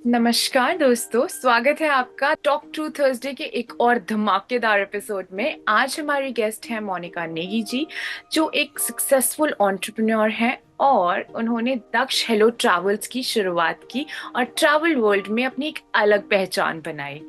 नमस्कार दोस्तों, स्वागत है आपका टॉक टू थर्सडे के एक और धमाकेदार एपिसोड में। आज हमारी गेस्ट हैं मोनिका नेगी जी, जो एक सक्सेसफुल एंटरप्रेन्योर हैं और उन्होंने दक्ष हेलो ट्रैवल्स की शुरुआत की और ट्रैवल वर्ल्ड में अपनी एक अलग पहचान बनाई।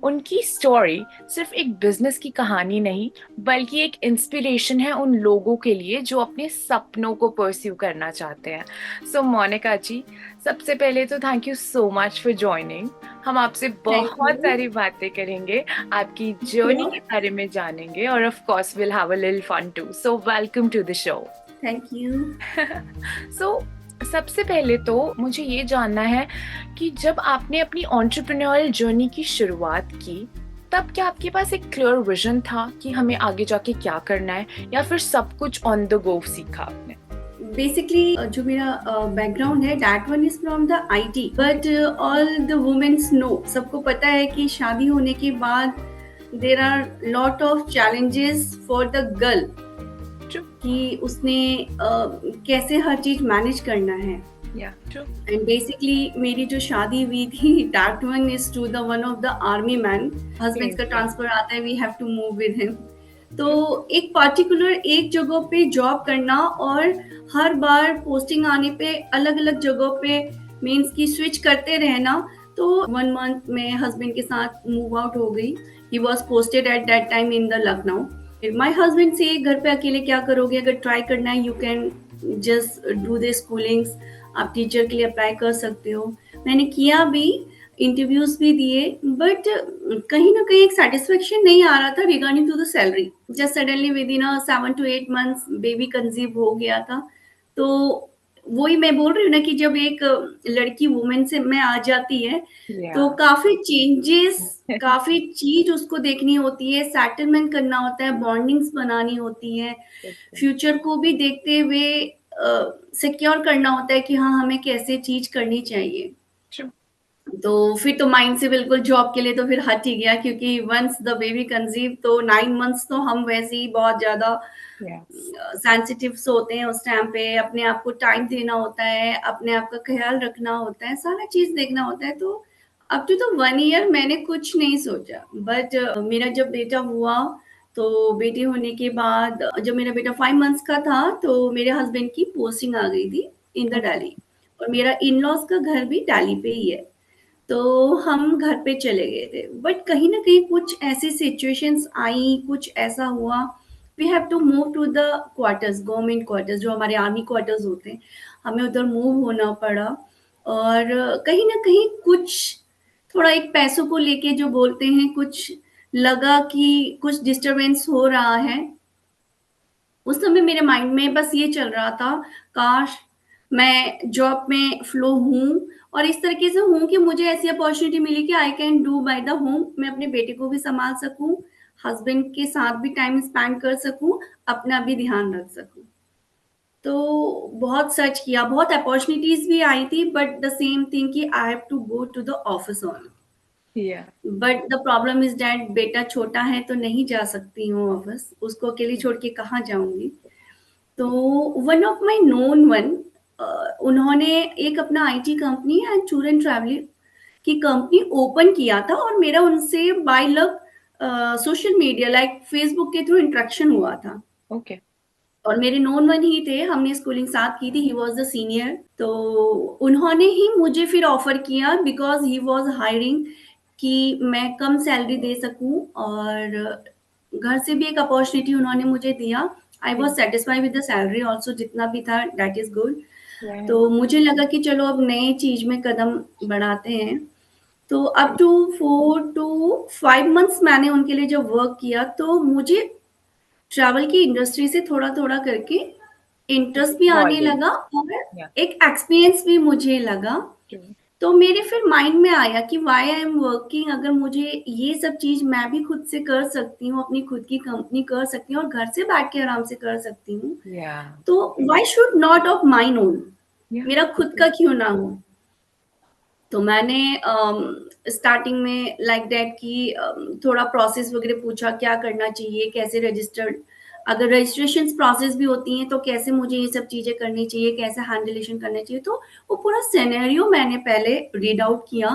उनकी स्टोरी सिर्फ एक बिजनेस की कहानी नहीं, बल्कि एक इंस्पिरेशन है उन लोगों के लिए जो अपने सपनों को परस्यू करना चाहते हैं। सो मोनिका जी, सबसे पहले तो thank you so much for joining. हम आपसे थैंक बहुत यू। सारी बातें करेंगे, आपकी जर्नी के बारे में जानेंगे और of course will have a little fun too. So welcome to the show. Thank you. So सबसे पहले तो मुझे ये जानना है कि जब आपने अपनी एंटरप्रेन्योरियल जर्नी की शुरुआत की, तब क्या आपके पास एक क्लियर विजन था कि हमें आगे जाके क्या करना है, या फिर सब कुछ ऑन द गो सीखा आपने? बेसिकली जो मेरा बैकग्राउंड है that one is from the IT, but all the womens know, सबको पता है कि शादी होने के बाद there are lot of challenges for the girl True. कि उसने कैसे हर चीज मैनेज करना है। Yeah, true. एंड बेसिकली मेरी जो शादी हुई थी that one is to the one of the army man. Husband Same, का same. ट्रांसफर आता है, we have to move with him. तो True. एक पर्टिकुलर एक जगह पे जॉब करना और हर बार पोस्टिंग आने पे अलग अलग जगह पे मीन्स की स्विच करते रहना। तो 1 मंथ में हस्बैंड के साथ मूव आउट हो गई। He was posted at that time in the Lucknow. My husband से घर पे अकेले क्या करोगे, अगर ट्राई करना है you can just do the schoolings, आप टीचर के लिए अप्लाई कर सकते हो। मैंने किया भी, इंटरव्यूज भी दिए, बट कहीं ना कहीं एक सेटिस्फेक्शन नहीं आ रहा था regarding to the salary. Just suddenly within 7 to 8 months baby conceive हो गया था। तो वही मैं बोल रही हूँ ना कि जब एक लड़की वुमेन से में आ जाती है तो Yeah. काफी चेंजेस, काफी चीज उसको देखनी होती है, सेटलमेंट करना होता है, बॉन्डिंग्स बनानी होती है, फ्यूचर को भी देखते हुए सिक्योर करना होता है कि हाँ हमें कैसे चीज करनी चाहिए। True. तो फिर तो माइंड से बिल्कुल जॉब के लिए तो फिर हट ही गया, क्योंकि वंस द बेबी कंसीव तो 9 मंथ्स तो हम वैसे ही बहुत ज्यादा Yes. सेंसिटिव होते हैं उस टाइम पे। अपने आप को टाइम देना होता है, अपने आप का ख्याल रखना होता है, सारा चीज देखना होता है। तो अब तो 1 ईयर मैंने कुछ नहीं सोचा, बट मेरा जब बेटा हुआ तो बेटे होने के बाद जब मेरा बेटा 5 मंथ्स का था तो मेरे हस्बैंड की पोस्टिंग आ गई थी इन द Okay. दिल्ली। और मेरा इन लॉज का घर भी दिल्ली पे ही है। तो हम घर पे चले गए थे, बट कहीं ना कहीं कुछ ऐसी सिचुएशंस आई, कुछ ऐसा हुआ, we have to move to the quarters, government quarters जो हमारे आर्मी क्वार्टर्स होते हैं, हमें उधर मूव होना पड़ा। और कहीं ना कहीं कुछ थोड़ा एक पैसों को लेके जो बोलते हैं, कुछ लगा कि कुछ डिस्टरबेंस हो रहा है। उस समय मेरे माइंड में बस ये चल रहा था, काश मैं जॉब में फ्लो हूँ और इस तरीके से हूँ कि मुझे ऐसी अपॉर्चुनिटी मिली कि I can do by the home, मैं अपने बेटे को भी संभाल सकूं, हस्बैंड के साथ भी टाइम स्पेंड कर सकूं, अपना भी ध्यान रख सकूं। तो बहुत सर्च किया, बहुत अपॉर्चुनिटीज भी आई थी, बट द सेम थिंग कि I have to go to the office only. Yeah. But the problem is that बेटा छोटा है तो नहीं जा सकती हूँ ऑफिस, उसको अकेली छोड़ के कहाँ जाऊंगी। तो one of my known one, उन्होंने एक अपना IT company and tour and travel की कंपनी ओपन किया था, और मेरा उनसे by luck social media like Facebook के थ्रू इंटरेक्शन हुआ था। Okay. और मेरे नोन वन ही थे, हमने स्कूलिंग साथ की थी, ही वाज द सीनियर। तो उन्होंने ही मुझे फिर ऑफर किया बिकॉज ही वाज हायरिंग कि मैं कम सैलरी दे सकूं, और घर से भी एक अपॉर्चुनिटी उन्होंने मुझे दिया। आई Yeah. Was satisfied with the salary also, जितना भी था दैट इज गुड। Right. तो मुझे लगा कि चलो अब नए चीज में कदम बढ़ाते हैं। तो अप टू 4 to 5 मंथ्स मैंने उनके लिए जब वर्क किया तो मुझे ट्रैवल की इंडस्ट्री से थोड़ा थोड़ा करके इंटरेस्ट भी आने Knowledge. लगा, और Yeah. एक एक्सपीरियंस भी मुझे लगा। True. तो मेरे फिर माइंड में आया कि व्हाई आई एम वर्किंग, अगर मुझे ये सब चीज मैं भी खुद से कर सकती हूँ, अपनी खुद की कंपनी कर सकती हूँ और घर से बैठ के आराम से कर सकती हूँ, Yeah. तो why should not of mine own, Yeah. मेरा खुद का क्यों ना हो। तो मैंने स्टार्टिंग में लाइक दैट कि थोड़ा प्रोसेस वगैरह पूछा, क्या करना चाहिए, कैसे रजिस्टर्ड अगर रजिस्ट्रेशन प्रोसेस भी होती हैं तो कैसे मुझे ये सब चीजें करनी चाहिए, कैसे हैंडलेशन करना चाहिए, तो वो पूरा सिनेरियो मैंने पहले रीड आउट किया।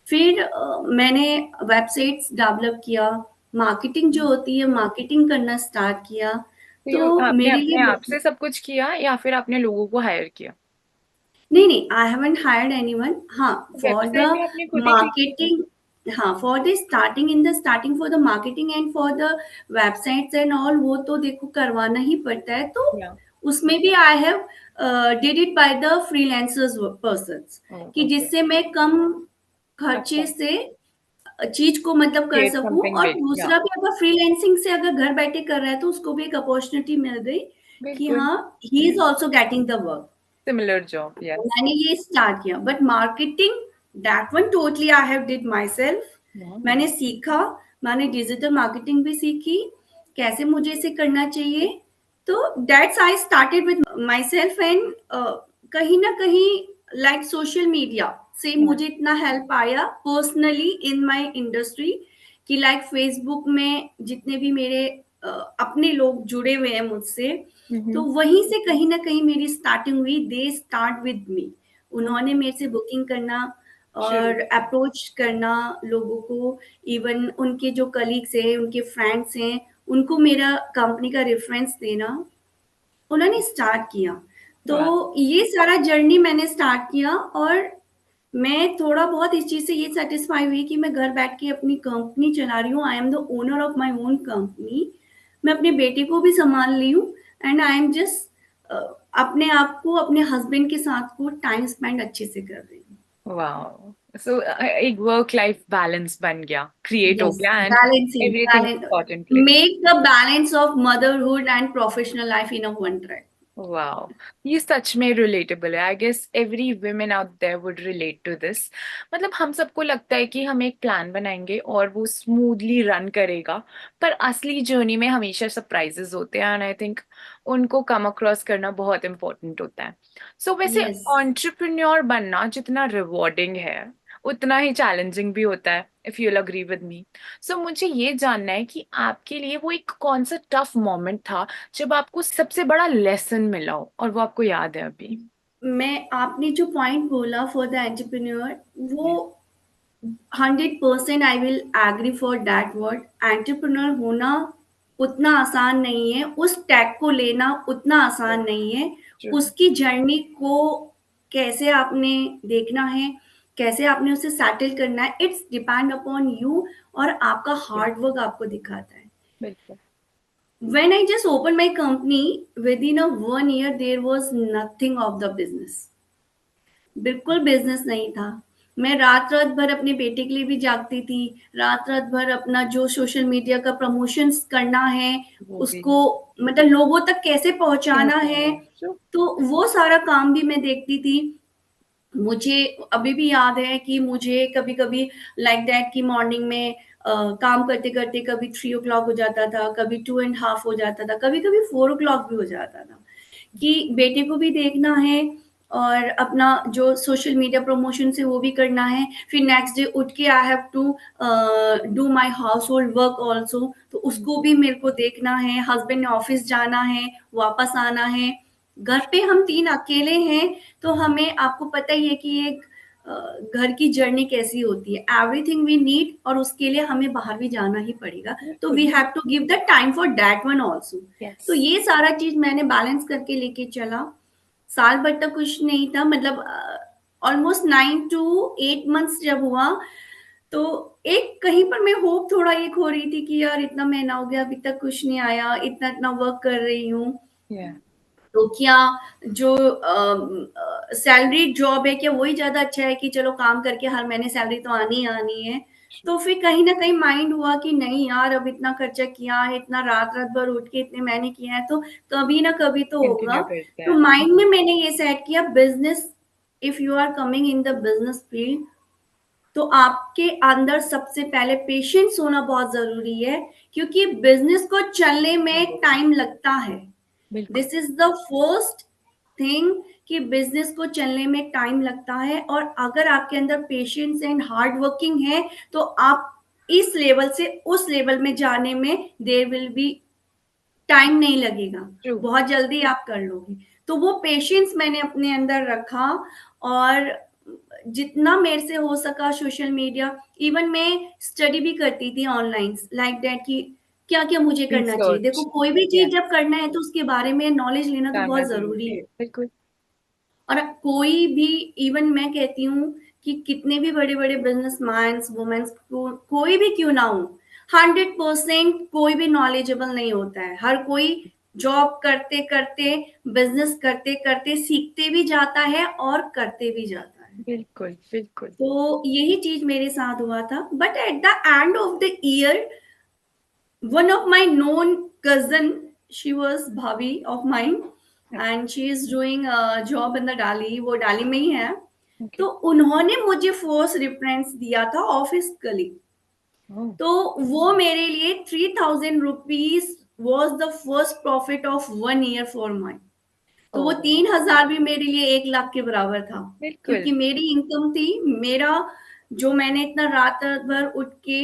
फिर मैंने वेबसाइट्स डेवलप किया, मार्केटिंग जो होती है मार्केटिंग करना स्टार्ट किया। तो तो ये आपने मेरे अपने लिए आप से सब कुछ किया या फिर आपने लोगों को हायर किया? नहीं नहीं, आई हैवंट हायर्ड एनीवन। हाँ, फॉर द वेबसाइट भी आपने खुद ही क्रिएट की? मार्केटिंग, हाँ for the starting, in the starting for the marketing and for the websites and all, वो तो देखो करवाना ही पड़ता है। तो या उसमें भी I have did it by the freelancers persons, कि ओके, जिससे मैं कम अच्छा, खर्चे से चीज को मतलब कर क्रिएट सकूं। समथिंग और बिग, या दूसरा भी, अगर फ्रीलैंसिंग से अगर घर बैठे कर रहा है तो उसको भी एक अपॉर्चुनिटी मिल गई कि बिल्कुल, हाँ, he is also getting the work. Similar job, yes. मैंने ये स्टार्ट किया, but marketing, that one totally I have did my self. मैंने सीखा, मैंने डिजिटल मार्केटिंग भी सीखी, कैसे मुझे इसे करना चाहिए। तो that's I started with my self. And कहीं ना कहीं लाइक सोशल मीडिया से मुझे इतना हेल्प आया पर्सनली इन माई इंडस्ट्री, कि लाइक फेसबुक में जितने भी मेरे अपने लोग जुड़े हुए हैं मुझसे, तो वहीं से कहीं ना कहीं मेरी स्टार्टिंग हुई। दे स्टार्ट विद मी, उन्होंने मेरे से बुकिंग करना शुरू और किया। अप्रोच करना लोगों को। इवन उनके जो कलीग्स हैं, उनके फ्रेंड्स हैं, उनको मेरा कंपनी का रेफरेंस देना, उन्होंने स्टार्ट किया। तो वाह, ये सारा जर्नी मैंने स्टार्ट किया। और मैं थोड़ा बहुत इस चीज से ये सेटिस्फाई हुई कि मैं घर बैठ के अपनी कंपनी चला रही हूँ। आई am the owner of my own company. मैं अपने बेटे को भी संभाल रही हूँ, एंड आई एम जस्ट अपने आप को, अपने हस्बैंड के साथ को टाइम स्पेंड अच्छे से कर रही हूँ। वाह, सो एक वर्क लाइफ बैलेंस बन गया, क्रिएट हो यस, गया, and balancing, everything balance, important place. Make the balance of motherhood and professional life in a one track. Wow, ये सच में रिलेटेबल है। I guess every women out there would relate to this. मतलब हम सबको लगता है कि हम एक प्लान बनाएंगे और वो स्मूथली रन करेगा, पर असली जर्नी में हमेशा सरप्राइजेस होते हैं, एंड आई थिंक उनको कम अक्रॉस करना बहुत इंपॉर्टेंट होता है। सो वैसे यस, एंटरप्रेन्योर बनना जितना रिवॉर्डिंग है, उतना ही चैलेंजिंग भी होता है, if you will agree with me. So मुझे ये जानना है कि आपके लिए वो एक कौन सा टफ मोमेंट था जब आपको सबसे बड़ा लेसन मिला हो और वो आपको याद है अभी? मैं, आपने जो पॉइंट बोला फॉर द एंटरप्रेन्योर, वो Yeah. 100% I will agree for that word. Entrepreneur होना उतना आसान नहीं है, उस टैग को लेना उतना आसान नहीं है। True. उसकी जर्नी को कैसे आपने देखना है, कैसे आपने उसे सेटल करना है, इट्स डिपेंड अपॉन यू। और आपका Yeah. हार्ड वर्क आपको दिखाता है। बिल्कुल। When I just opened my company, within a 1 year, there was nothing of the business. बिल्कुल बिजनेस नहीं था। मैं रात रात भर अपने बेटे के लिए भी जागती थी, रात रात भर अपना जो सोशल मीडिया का प्रमोशंस करना है, वो भी उसको मतलब लोगों तक कैसे पहुंचाना है, पहुंचाना। True. तो वो सारा काम भी मैं देखती थी। मुझे अभी भी याद है कि मुझे कभी कभी लाइक दैट कि मॉर्निंग में काम करते करते कभी 3 o'clock हो जाता था, कभी 2.5 हो जाता था, कभी कभी 4 o'clock भी हो जाता था, कि बेटे को भी देखना है और अपना जो सोशल मीडिया प्रमोशन है वो भी करना है। फिर नेक्स्ट डे उठ के I have to do my household work also, तो उसको भी मेरे को देखना है। हस्बैंड ने ऑफिस जाना है, वापस आना है। घर पे हम 3 अकेले हैं, तो हमें, आपको पता ही है कि एक घर की जर्नी कैसी होती है। एवरीथिंग वी नीड, और उसके लिए हमें बाहर भी जाना ही पड़ेगा। तो बिल्कुल। We have to give the time for that one also. Yes. तो ये सारा चीज मैंने बैलेंस करके लेके चला। साल भर तक कुछ नहीं था, मतलब ऑलमोस्ट 9 to 8 months जब हुआ, तो एक कहीं पर मैं होप थोड़ा ये खो रही थी कि यार इतना महीना हो गया, अभी तक कुछ नहीं आया, इतना इतना वर्क कर रही हूँ, या तो क्या जो सैलरी जॉब है, क्या वही ज्यादा अच्छा है कि चलो काम करके हर महीने सैलरी तो आनी ही आनी है। तो फिर कहीं ना कहीं माइंड हुआ कि नहीं यार, अब इतना खर्चा किया है, इतना रात रात भर उठ के इतने मैंने किया है, तो कभी ना कभी तो होगा। कंटिन्यू करते तो हैं। माइंड में मैंने ये सेट किया, business, if you are coming in the business field, तो आपके अंदर सबसे पहले पेशेंस होना बहुत जरूरी है, क्योंकि बिजनेस को चलने में टाइम लगता है। बिल्कुल। This is the first thing, कि बिजनेस को चलने में टाइम लगता है। और अगर आपके अंदर पेशेंस एंड हार्ड वर्किंग है, तो आप इस लेवल से उस लेवल में जाने में देर विल बी टाइम नहीं लगेगा, ट्रू। बहुत जल्दी आप कर लोगे। तो वो पेशेंस मैंने अपने अंदर रखा, और जितना मेरे से हो सका सोशल मीडिया, इवन मैं स्टडी भी करती थी ऑनलाइन लाइक दैट कि क्या क्या मुझे करना चाहिए। देखो, रिसर्च। कोई भी या चीज जब करना है तो उसके बारे में नॉलेज लेना तो जानना बहुत जरूरी जरूरी है, है। बिल्कुल। और कोई भी, इवन मैं कहती हूँ कि कितने भी बड़े बड़े बिजनेसमैन वुमेन्स कोई भी क्यों ना हो, 100% कोई भी नॉलेजेबल नहीं होता है। हर कोई जॉब करते करते, बिजनेस करते करते सीखते भी जाता है और करते भी जाता है। बिल्कुल बिल्कुल। तो यही चीज मेरे साथ हुआ था, but at the end of the year, one of my known cousin, she was bhabi of mine, and she is doing a job in the Dali, वो डाली में ही है। ओके। तो उन्होंने मुझे फर्स्ट रेफरेंस दिया था ऑफिस कलीग। ओह। तो वो मेरे लिए 3000 rupees was the first profit of 1 year for my. तो वो ओह। 3000 भी मेरे लिए 1 लाख के बराबर था, बिल्कुल। क्योंकि मेरी इनकम थी। मेरा जो मैंने इतना रात भर उठ के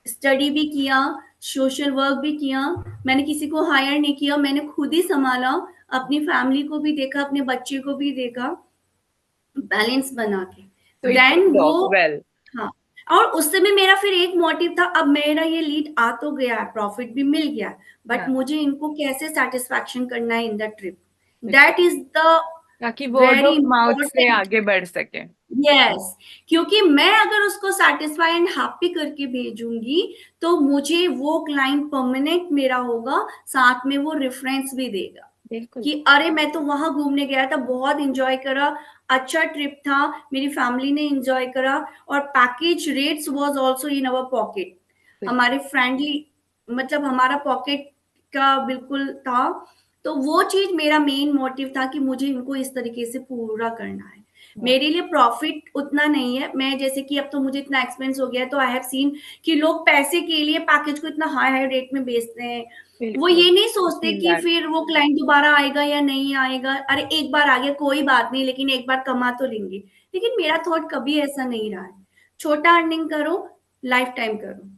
स्टडी भी किया, सोशल वर्क भी किया, मैंने किसी को हायर नहीं किया, मैंने खुद ही संभाला, अपनी फैमिली को भी देखा, अपने बच्चे को भी देखा, बैलेंस बना के। तो इट देन पेड वो, ऑफ वेल। हाँ, और उस समय मेरा फिर एक मोटिव था, अब मेरा ये लीड आ तो गया है, प्रॉफिट भी मिल गया, बट हाँ, मुझे इनको कैसे सेटिस्फैक्शन करना है इन द ट्रिप। बिल्कुल। दैट इज द ताकि वर्ड वेरी ऑफ माउथ से इंपॉर्टेंट। आगे बढ़ सके। यस, क्योंकि मैं अगर उसको सेटिस्फाई एंड हैप्पी करके भेजूंगी, तो मुझे वो क्लाइंट परमानेंट मेरा होगा, साथ में वो रेफरेंस भी देगा बिल्कुल। कि अरे मैं तो वहां घूमने गया था, बहुत इंजॉय करा, अच्छा ट्रिप था, मेरी फैमिली ने इंजॉय करा, और package rates was also in our pocket, बिल्कुल। हमारे फ्रेंडली, मतलब हमारा पॉकेट का बिल्कुल था। तो वो चीज मेरा मेन मोटिव था कि मुझे इनको इस तरीके से पूरा करना है। वाह, मेरे लिए प्रॉफिट उतना नहीं है, मैं जैसे कि अब तो मुझे इतना एक्सपेंस हो गया है, तो आई हैव सीन कि लोग पैसे के लिए पैकेज को इतना हाई हाई रेट में बेचते हैं। वो बिल्कुल। ये नहीं सोचते फील कि दैट। फिर वो क्लाइंट दोबारा आएगा या नहीं आएगा, अरे एक बार आ गया कोई बात नहीं, लेकिन एक बार कमा तो लेंगे। लेकिन मेरा थॉट कभी ऐसा नहीं रहा है, छोटा अर्निंग करो, लाइफ टाइम करो।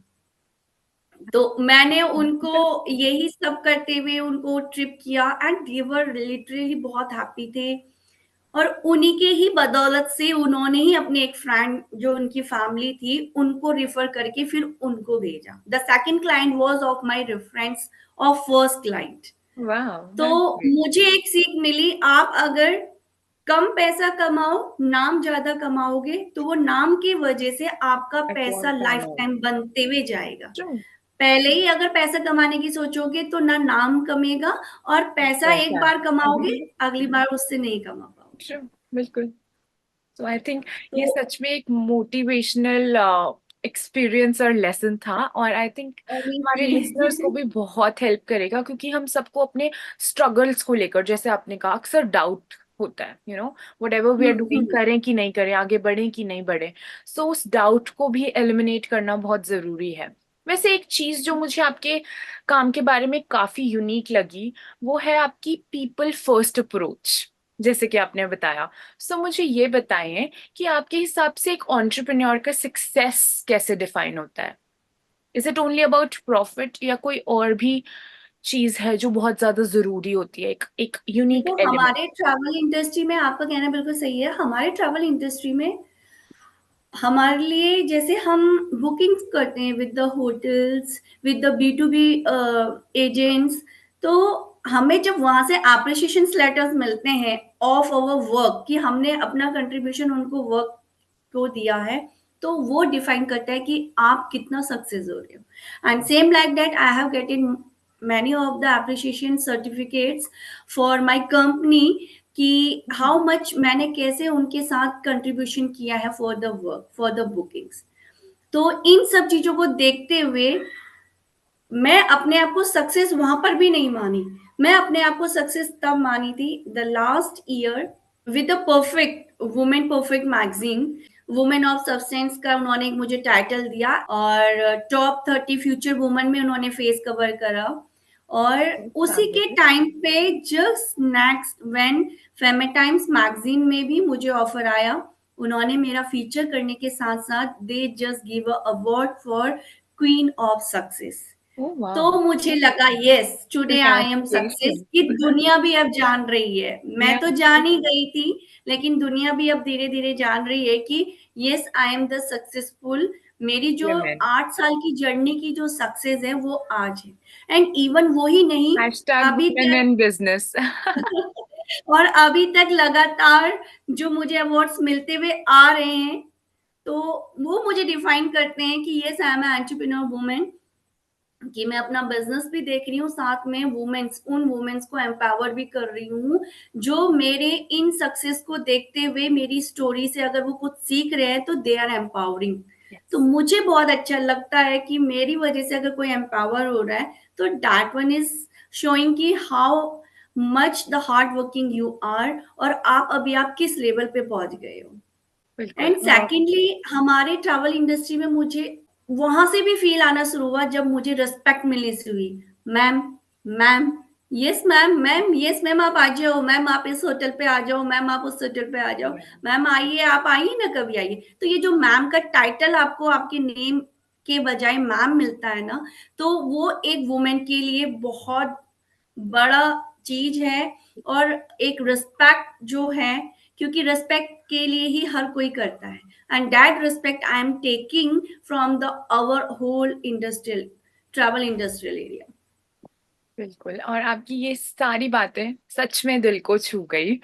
तो मैंने उनको यही सब करते हुए उनको ट्रिप किया, एंड दे वर लिटरली बहुत हैप्पी थे। और उन्हीं के ही बदौलत से उन्होंने ही अपने एक फ्रेंड जो उनकी फैमिली थी उनको रिफर करके फिर उनको भेजा। The second client was of my reference of first client. वाह, तो दैट्स ग्रेट। मुझे एक सीख मिली, आप अगर कम पैसा कमाओ, नाम ज्यादा कमाओगे, तो वो नाम की वजह से आपका पैसा अफोर्ड लाइफ करना होगा। टाइम बनते हुए जाएगा। ट्रू। पहले ही अगर पैसा कमाने की सोचोगे तो ना नाम कमेगा, और पैसा एक पैसा। बार कमाओगे, अगली बार उससे नहीं कमा पाओगे। ट्रू। बिल्कुल। तो आई थिंक तो ये सच में एक मोटिवेशनल एक्सपीरियंस और लेसन था, और आई थिंक हमारे लिसनर्स को ऑब्वियसली। भी बहुत हेल्प करेगा, क्योंकि हम सबको अपने स्ट्रगल्स को लेकर, जैसे आपने कहा, अक्सर डाउट होता है, whatever we are doing, करें कि नहीं करें, आगे बढ़ें कि नहीं बढ़े। सो उस डाउट को भी एलिमिनेट करना बहुत जरूरी है। वैसे एक चीज जो मुझे आपके काम के बारे में काफी यूनिक लगी, वो है आपकी पीपल फर्स्ट अप्रोच, जैसे कि आपने बताया। सो मुझे ये बताएं कि आपके हिसाब से एक एंटरप्रेन्योर का सक्सेस कैसे डिफाइन होता है? Is it only about profit, या कोई और भी चीज है जो बहुत ज्यादा जरूरी होती है, एक एक यूनिक देखो, एलिमेंट? हमारे ट्रैवल इंडस्ट्री में आपका कहना बिल्कुल सही है। हमारे ट्रैवल इंडस्ट्री में हमारे लिए, जैसे हम बुकिंग्स करते हैं with the hotels, with the B to B agents, तो हमें जब वहां से अप्रिसिएशन लेटर्स मिलते हैं ऑफ अवर वर्क कि हमने अपना कंट्रीब्यूशन उनको वर्क को दिया है, तो वो डिफाइन करता है कि आप कितना सक्सेस हो रहे हो। And same like that I have getting many of the appreciation certificates for my company कि हाउ मच मैंने कैसे उनके साथ कंट्रीब्यूशन किया है for the work, for the bookings. तो इन सब चीजों को देखते हुए मैं अपने आप को सक्सेस वहां पर भी नहीं मानी। मैं अपने आप को सक्सेस तब मानी थी the last year with the perfect women perfect magazine, women of substance का उन्होंने एक मुझे टाइटल दिया, और टॉप 30 फ्यूचर वुमेन में उन्होंने फेस कवर करा। और उसी के टाइम पे जस्ट नेक्स्ट व्हेन फेमे टाइम्स मैगजीन में भी मुझे ऑफर आया, उन्होंने मेरा फीचर करने के साथ साथ they just give a award for queen of success. Oh wow! तो मुझे लगा yes today I am success, congratulations. कि दुनिया भी अब जान रही है। मैं या तो जान ही गई थी, लेकिन दुनिया भी अब धीरे-धीरे जान रही है कि yes I am the successful. मेरी जो वुमेन। 8 साल की जर्नी की जो सक्सेस है वो आज है। एंड इवन वो ही नहीं, हैशटैग अभी वुमेन तक इन बिजनेस। और अभी तक लगातार जो मुझे अवार्ड्स मिलते हुए आ रहे हैं, तो वो मुझे डिफाइन करते हैं कि yes I am an entrepreneur woman, कि मैं अपना बिजनेस भी देख रही हूँ, साथ में वुमेन्स उन वुमेन्स को एम्पावर भी कर रही हूँ, जो मेरे इन सक्सेस को देखते हुए मेरी स्टोरी से अगर वो कुछ सीख रहे हैं तो दे आर एम्पावरिंग। तो यस, मुझे बहुत अच्छा लगता है कि मेरी वजह से अगर कोई एम्पावर हो रहा है, तो दैट वन इज शोइंग कि how much the hard working you are, और आप किस लेवल पे पहुंच गए हो। बिल्कुल। एंड सेकेंडली हमारे ट्रैवल इंडस्ट्री में मुझे वहां से भी फील आना शुरू हुआ जब मुझे रिस्पेक्ट मिलनी शुरू हुई। Ma'am, ma'am, yes ma'am, ma'am, yes ma'am, आप आ जाओ मैम, आप इस होटल पे आ जाओ मैम, आप उस होटल पे आ जाओ मैम, आइए, आप आइए ना कभी आइए। तो ये जो मैम का टाइटल आपको आपके नेम के बजाय मैम मिलता है ना, तो वो एक वुमेन के लिए बहुत बड़ा चीज है। और एक रिस्पेक्ट जो है, क्योंकि रिस्पेक्ट के लिए ही हर कोई करता है, and that respect I am taking from the our whole industrial travel industrial area. बिल्कुल, और आपकी ये सारी बातें सच में दिल को छू गई।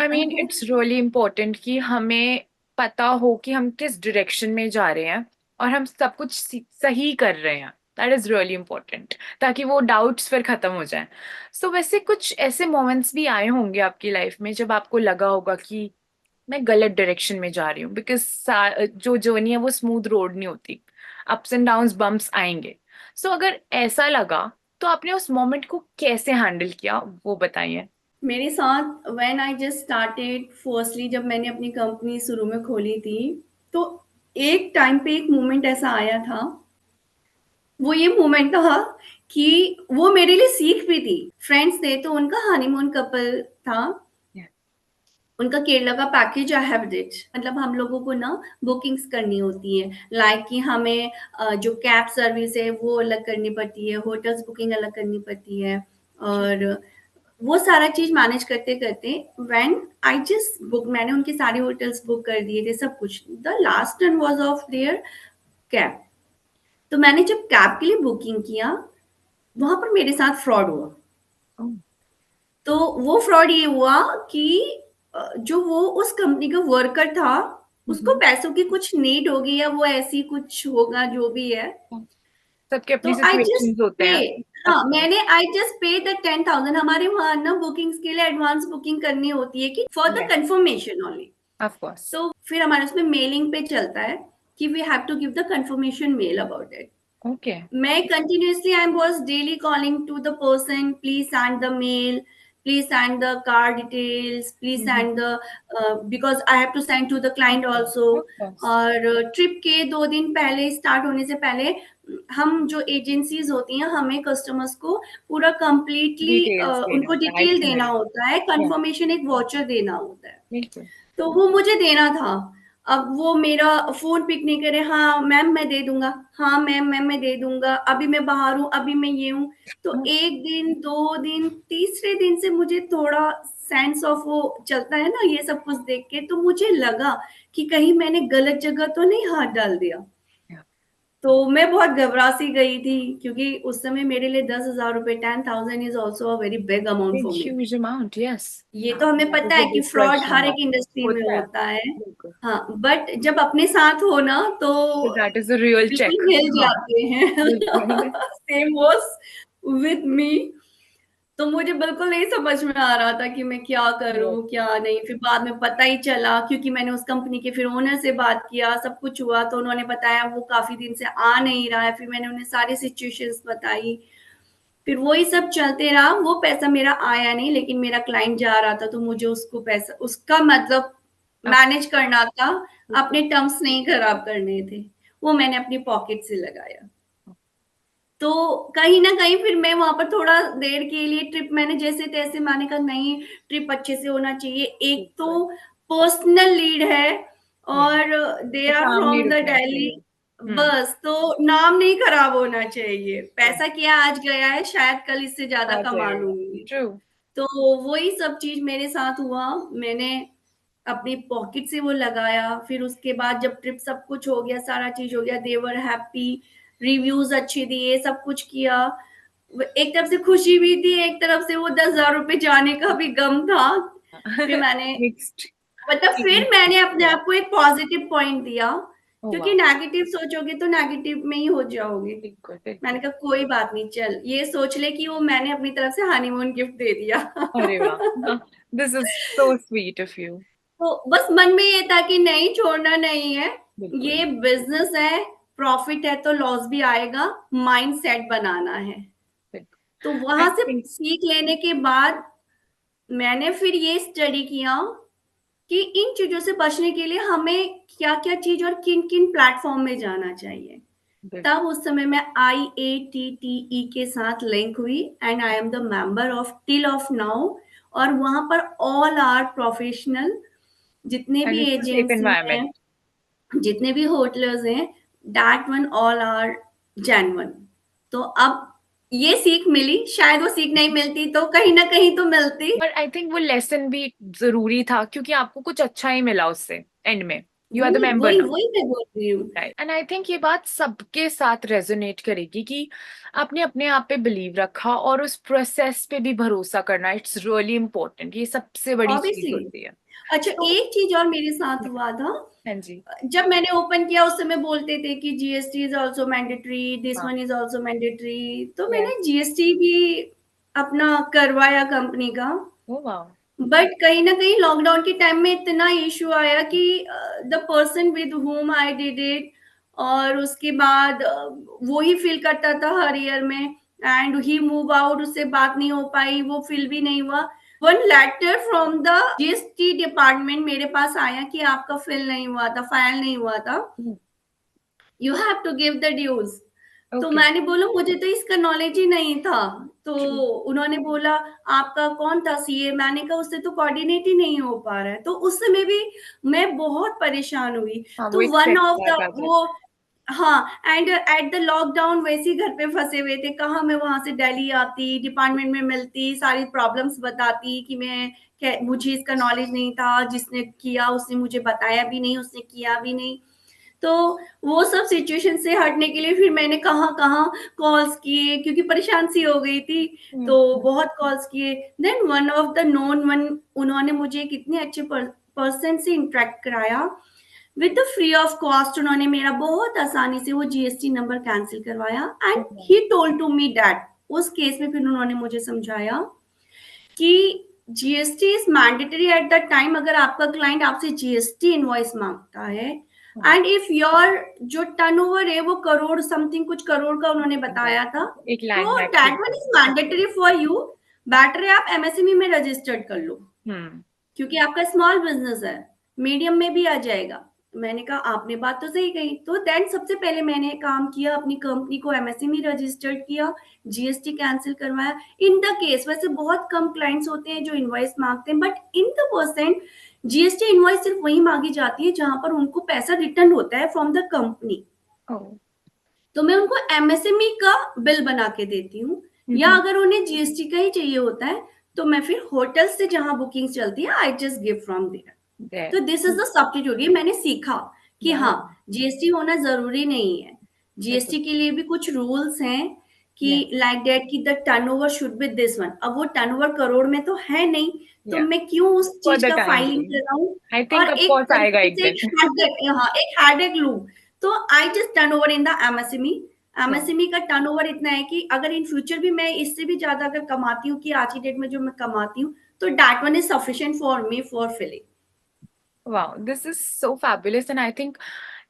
I mean it's really important कि हमें पता हो कि हम किस डायरेक्शन में जा रहे हैं और हम सब कुछ सही कर रहे हैं। दैट इज रियली इम्पोर्टेंट, ताकि वो डाउट्स फिर खत्म हो जाएं। सो वैसे कुछ ऐसे मोमेंट्स भी आए होंगे आपकी लाइफ में जब आपको लगा होगा कि मैं गलत डायरेक्शन में जा रही हूँ, बिकॉज जो जर्नी है वो स्मूथ रोड नहीं होती, अप्स एंड डाउन्स, बम्प्स आएंगे। सो अगर ऐसा लगा तो आपने उस मोमेंट को कैसे हैंडल किया, वो बताइए। मेरे साथ when I just started, firstly जब मैंने अपनी कंपनी शुरू में खोली थी, तो एक टाइम पे एक मोमेंट ऐसा आया था, वो ये मोमेंट था कि वो मेरे लिए सीख भी थी। फ्रेंड्स थे तो उनका हनीमून कपल था, Yeah. उनका केरला का पैकेज आई हैव डिड, मतलब हम लोगों को ना बुकिंग्स करनी होती है, लाइक कि हमें जो कैब सर्विस है वो अलग करनी पड़ती है, होटल्स बुकिंग अलग करनी पड़ती है, और वो सारा चीज मैनेज करते करते व्हेन आई जस्ट बुक, मैंने उनके सारे होटल्स बुक कर दिए थे, सब कुछ, the last turn was of their cab. तो मैंने जब कैब के लिए बुकिंग किया, वहां पर मेरे साथ फ्रॉड हुआ। Oh. तो वो फ्रॉड ये हुआ कि जो वो उस कंपनी का वर्कर था, उसको हम्म। पैसों की कुछ नीड होगी या वो ऐसी कुछ होगा जो भी है। सबके तो अपनी आई जस्ट सिचुएशंस होते पे, हैं। हाँ, ऑफ कोर्स। मैंने आई जस्ट पे द 10,000। हमारे वहां ना बुकिंग्स के लिए एडवांस बुकिंग करनी होती है कि for the yes, confirmation only. Of course. तो फिर हमारे उसमें मेलिंग पे चलता है कि we have to give the confirmation mail about it. Okay. मैं continuously I was daily calling to the person, please send the mail, please send the car details, please send the because I have to send to the of client course, also। Of course. और trip के 2 दिन पहले, start होने से पहले, हम जो agencies होती हैं हमें कस्टमर्स को पूरा कंप्लीटली डिटेल्स देने उनको होता है, डिटेल देना आइटनरी। होता है, या, कंफर्मेशन एक वाउचर देना होता है। बिल्कुल। तो वो मुझे देना था। अब वो मेरा फ़ोन पिक नहीं करे, हाँ, मैम मैं दे दूँगा, हाँ, मैम मैं दे दूँगा, अभी मैं बाहर हूँ, अभी मैं ये हूँ। तो 1 दिन, 2 दिन, तीसरे दिन से मुझे थोड़ा सेंस ऑफ वो चलता है ना ये सब कुछ देख के, तो मुझे लगा कि कहीं मैंने गलत जगह तो नहीं हाथ डाल दिया। तो मैं बहुत घबरा सी गई थी, क्योंकि उस समय मेरे लिए ₹10,000, 10,000 is also a very big amount for me. Huge amount, yes. ये तो हमें दैट पता इज है अ कि बिग फ्रॉड क्वेश्चन हर एक मार्क। इंडस्ट्री में होता है, होता है। बिल्कुल। हाँ, बट जब अपने साथ हो ना, तो तो that is a real check. बिल्कुल हिल हाँ, जाते हैं। बिल्कुल। Same was with me. तो मुझे बिल्कुल नहीं समझ में आ रहा था कि मैं क्या Yes. करूँ, क्या नहीं? फिर बाद में पता ही चला, क्योंकि मैंने उस कंपनी के फिर ओनर से बात किया, सब कुछ हुआ, तो उन्होंने बताया वो काफ़ी दिन से आ नहीं रहा है। फिर मैंने उन्हें सारी सिचुएशंस बताई। फिर वही सब चलते रहा, वो पैसा मेरा आया नहीं, लेकिन मेरा क्लाइंट जा रहा था, तो मुझे उसको पैसा, उसका मतलब Of मैनेज करना था, course. अपने टर्म्स नहीं खराब करने थे। वो मैंने अपनी पॉकेट से लगाया। तो कहीं न कहीं फिर मैं वहाँ पर थोड़ा देर के लिए ट्रिप, मैंने जैसे-तैसे, मैंने कहा नहीं, ट्रिप अच्छे से होना चाहिए। एक तो बिल्कुल। पर्सनल लीड है, Yeah. और दे तो आर काम नहीं फ्रॉम द रुकना दिल्ली, चाहिए। बस तो नाम नहीं खराब होना चाहिए। True. पैसा क्या आज गया है, शायद कल इससे ज्यादा आ कमा जाएगा। लूंगी। ट्रू। तो वही सब चीज मेरे साथ हुआ। मैंने अपनी पॉकेट से वो लगाया। फिर उसके बाद जब ट्रिप सब कुछ हो गया, सारा चीज हो गया, देवर हैप्पी, रिव्यूज अच्छे दिए, सब कुछ किया। एक तरफ से खुशी भी थी, एक तरफ से वो 10,000 रुपए जाने का भी गम था। फिर मैंने मिक्स्ड मतलब फिर फीलिंग्स। मैंने अपने आप को एक पॉजिटिव पॉइंट दिया, ओह क्योंकि वाह। नेगेटिव सोचोगे तो नेगेटिव में ही हो जाओगे। बिल्कुल मैंने बिल्कुल। कहा कोई बात नहीं, चल ये सोच ले कि वो मैंने अपनी तरफ से हनीमून गिफ्ट दे दिया। अरे वाह, this is so sweet of you. तो बस मन में ये था कि नहीं, छोड़ना नहीं है। बिल्कुल ये बिजनेस है, प्रॉफिट है तो लॉस भी आएगा, माइंड सेट बनाना है। बिल्कुल। तो वहां आई से थिंक सीख लेने के बाद मैंने फिर ये स्टडी किया कि इन चीजों से बचने के लिए हमें क्या क्या चीज और किन किन प्लेटफॉर्म में जाना चाहिए। तब उस समय मैं IATTE के साथ लिंक हुई, and I am the member of till of now. और वहां पर ऑल आर प्रोफेशनल, जितने एंड भी इट्स अ सेफ एजेंसी हैं, एनवायरनमेंट। जितने भी होटलर्स हैं, that one all are genuine. तो अब ये सीख मिली, शायद वो सीख नहीं मिलती तो कहीं ना कहीं तो मिलती। और आई थिंक वो लेसन भी जरूरी था, क्योंकि आपको कुछ अच्छा ही मिला उससे एंड में। यू आर द वही मेंबर वही नाउ। वही मैं बोल रही हूँ। राइट, एंड आई थिंक ये बात सबके साथ रेजोनेट करेगी कि आपने अपने आप पे बिलीव रखा और उस प्रोसेस पे भी भरोसा करना, इट्स रियली इम्पोर्टेंट। ये सबसे बड़ी चीज ऑब्वियसली। होती है। अच्छा, तो एक चीज और मेरे साथ हुआ था। हाँ जी। जब मैंने ओपन किया उस समय बोलते थे कि GST is also mandatory, this हाँ। One is also mandatory. तो यस। मैंने जीएसटी भी अपना करवाया कंपनी का। ओ वाह। बट कहीं ना कहीं लॉकडाउन के टाइम में इतना इशू आया कि the person with whom I did it, और उसके बाद वो ही फिल करता था हर ईयर में, एंड ही मूव आउट, उससे बात नहीं हो पाई, वो फिल भी नहीं हुआ। One letter from the GST department मेरे पास आया कि आपका फिल नहीं हुआ था, फाइल नहीं हुआ था, you have to give the dues. तो ओके। मैंने बोला मुझे तो इसका नॉलेज ही नहीं था। तो उन्होंने बोला आपका कौन था सीए, मैंने कहा उससे तो कोऑर्डिनेट ही नहीं हो पा रहा है। तो उस समय भी मैं बहुत परेशान हुई। हाँ, वो तो एक वन स्ट्रेस ऑफ द बात आ जाती वो, हाँ, एंड एट द लॉकडाउन वैसे ही घर पे फंसे हुए थे, कहाँ मैं वहां से दिल्ली आती, डिपार्टमेंट में मिलती, सारी प्रॉब्लम्स बताती कि मुझे इसका नॉलेज नहीं था, जिसने किया उसने मुझे बताया भी नहीं, उसने किया भी नहीं। तो वो सब सिचुएशन से हटने के लिए फिर मैंने कहाँ कहाँ कॉल्स किए, क्योंकि परेशान सी हो गई थी। है। तो बहुत कॉल्स किए। Then one of the known one, उन्होंने मुझे एक इतने अच्छे पर्सन से इंटरेक्ट कराया with the free of cost. उन्होंने मेरा बहुत आसानी से वो जीएसटी नंबर कैंसिल करवाया, and he told to me that, उस केस में फिर उन्होंने मुझे समझाया कि GST is mandatory at the time, अगर आपका क्लाइंट आपसे जीएसटी इनवॉइस मांगता है, एंड इफ योर जो टर्नओवर है वो करोड़ समथिंग, कुछ करोड़ का उन्होंने बताया था, एक तो landmark that one figure. Is mandatory for you. Better है आप एमएसएमई में रजिस्टर्ड कर लो, हम्म। क्योंकि आपका स्मॉल बिजनेस है, मीडियम में भी आ जाएगा। मैंने कहा आपने बात तो सही कही। तो देन सबसे पहले मैंने काम किया, अपनी कंपनी को एमएसएमई रजिस्टर्ड किया, जीएसटी कैंसिल करवाया। इन द केस, वैसे बहुत कम क्लाइंट्स होते हैं जो इनवॉइस मांगते हैं, but in the percent GST invoice सिर्फ वही मांगी जाती है जहां पर उनको पैसा रिटर्न होता है फ्रॉम द कंपनी। तो मैं उनको एमएसएमई का बिल बना के देती हूँ, या अगर उन्हें जीएसटी का ही चाहिए होता है तो मैं फिर होटल से जहां बुकिंग चलती है I just give from there. तो दिस इज द सब्स्टिट्यूट। ये मैंने सीखा कि हाँ, जीएसटी होना जरूरी नहीं है। जीएसटी के लिए भी कुछ रूल्स हैं कि लाइक दैट कि the turnover should be this one. अब वो टर्नओवर करोड़ में तो है नहीं, तो मैं क्यों उस फॉर चीज द का टाइम फाइलिंग बीइंग, कराऊं आई और थिंक ऑफ एक कोर्स आएगा तरीके एक से दिन। एक हेडेक लूं। तो I just turnover in the MSME. MSME का टर्नओवर इतना है कि अगर इन फ्यूचर भी मैं इससे भी ज्यादा अगर कमाती हूँ कि आज की डेट में जो मैं कमाती हूँ, तो that one is sufficient for me for filling. Wow, this is so fabulous, and I think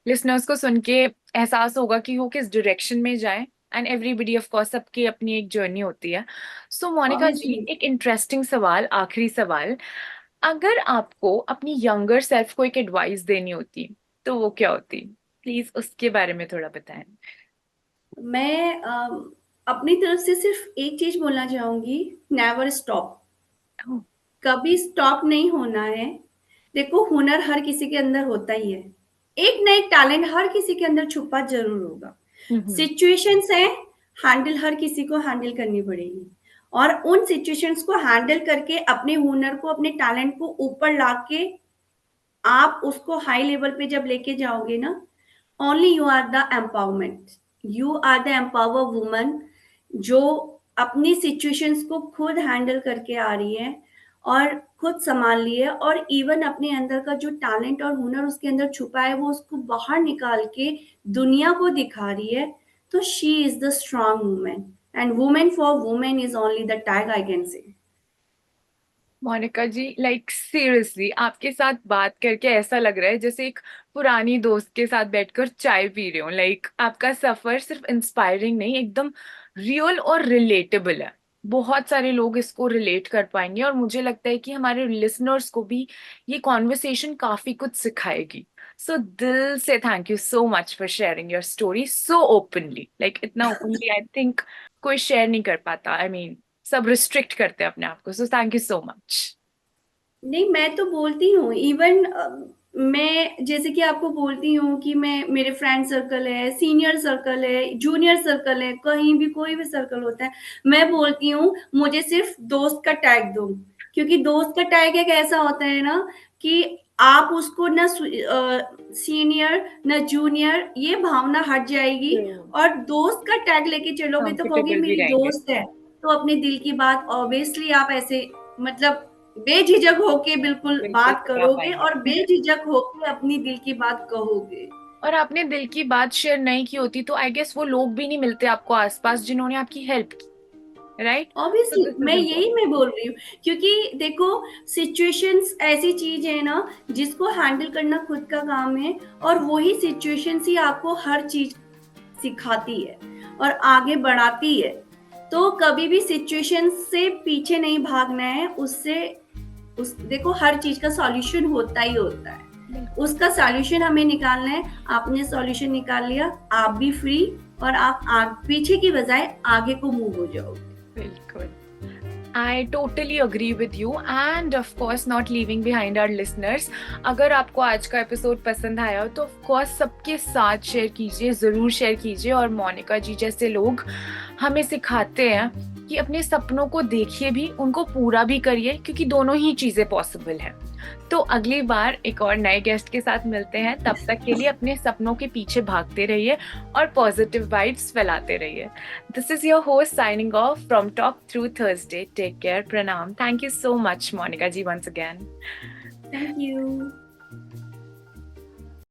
listeners को सुन के एहसास होगा कि वो किस डायरेक्शन में जाएं। एंड एवरीबडी ऑफ कोर्स, सबकी अपनी एक जर्नी होती है। सो मोनिका जी, ऑब्वियसली। एक इंटरेस्टिंग सवाल, आखिरी सवाल। अगर आपको अपनी यंगर सेल्फ को एक एडवाइस देनी होती तो वो क्या होती? प्लीज उसके बारे में थोड़ा बताएं। मैं अपनी तरफ से सिर्फ एक चीज बोलना चाहूंगी, नेवर स्टॉप। ओह। कभी स्टॉप नहीं होना है। देखो, हुनर हर किसी के अंदर होता ही है, एक ना एक टैलेंट हर किसी के अंदर छुपा जरूर होगा। हम्म। सिचुएशंस है, हैंडल हर किसी को हैंडल करनी पड़ेगी, और उन सिचुएशंस को हैंडल करके अपने हुनर को, अपने टैलेंट को ऊपर लाके आप उसको हाई लेवल पे जब लेके जाओगे ना, only you are the empowerment, you are the empower woman, जो अपनी सिचुएशंस को खुद हैंडल करके आ रही है और खुद संभाल रही है, और इवन अपने अंदर का जो टैलेंट और हुनर उसके अंदर छुपा है वो उसको बाहर निकाल के दुनिया को दिखा रही है। तो she is the strong women, and women for women is only the tag I can say. Monika ji, like seriously आपके साथ बात करके ऐसा लग रहा है जैसे एक पुरानी दोस्त के साथ बैठकर चाय पी रहे हो। लाइक आपका सफर सिर्फ इंस्पायरिंग नहीं, एकदम रियल और रिलेटेबल है। बहुत सारे लोग इसको रिलेट कर पाएंगे और मुझे लगता है कि हमारे लिसनर्स को भी ये कॉन्वर्सेशन काफी कुछ सिखाएगी। सो दिल से thank you so much for sharing your story so openly. Like इतना ओपनली आई थिंक कोई शेयर नहीं कर पाता। आई मीन सब रिस्ट्रिक्ट करते हैं अपने आप को। So thank you so much. नहीं, मैं तो बोलती हूँ इवन, मैं जैसे कि आपको बोलती हूँ कि मैं, मेरे फ्रेंड सर्कल है, सीनियर सर्कल है, जूनियर सर्कल है, कहीं भी कोई भी सर्कल होता है, मैं बोलती हूँ मुझे सिर्फ दोस्त का टैग दो, क्योंकि दोस्त का टैग एक ऐसा होता है ना कि आप उसको ना सीनियर ना जूनियर ये भावना हट जाएगी, और दोस्त का टैग लेके चलोगे तो कहोगे कंफर्टेबल भी मेरी रहेंगे। दोस्त है, तो अपने दिल की बात ऑब्वियसली आप ऐसे, मतलब बेझिझक होके बिल्कुल बिल्कुल बात बता करोगे, पाएंगे। और बेझिझक होके अपनी दिल की बात कहोगे। और आपने दिल की बात शेयर नहीं की होती तो आई गेस वो लोग भी नहीं मिलते आपको आसपास जिन्होंने आपकी हेल्प की। राइट। तो ऑब्वियसली दिस इज मैं यही इम्पोर्टेंट। मैं बोल रही हूँ, क्योंकि देखो सिचुएशंस ऐसी चीज है ना जिसको हैंडल करना खुद का काम है, और वही सिचुएशंस ही आपको हर चीज सिखाती है और आगे बढ़ाती है। तो कभी भी सिचुएशन से पीछे नहीं भागना है, उससे उस देखो हर चीज का सॉल्यूशन होता ही होता है, उसका सॉल्यूशन हमें निकालना है। आपने सॉल्यूशन निकाल लिया, आप भी फ्री, और आप पीछे की बजाय आगे को मूव हो जाओगे। बिल्कुल। I totally agree with you and of course not leaving behind our listeners. अगर आपको आज का एपिसोड पसंद आया हो तो of course सबके साथ शेयर कीजिए, ज़रूर शेयर कीजिए। और मोनिका जी जैसे लोग हमें सिखाते हैं कि अपने सपनों को देखिए भी, उनको पूरा भी करिए, क्योंकि दोनों ही चीज़ें पॉसिबल हैं। तो अगली बार एक और नए गेस्ट के साथ मिलते हैं। तब तक के लिए अपने सपनों के पीछे भागते रहिए और पॉजिटिव वाइब्स फैलाते रहिए। This is your host signing off from Talk Through Thursday. Take care. Pranam. Thank you so much, Monica ji, once again. Thank you.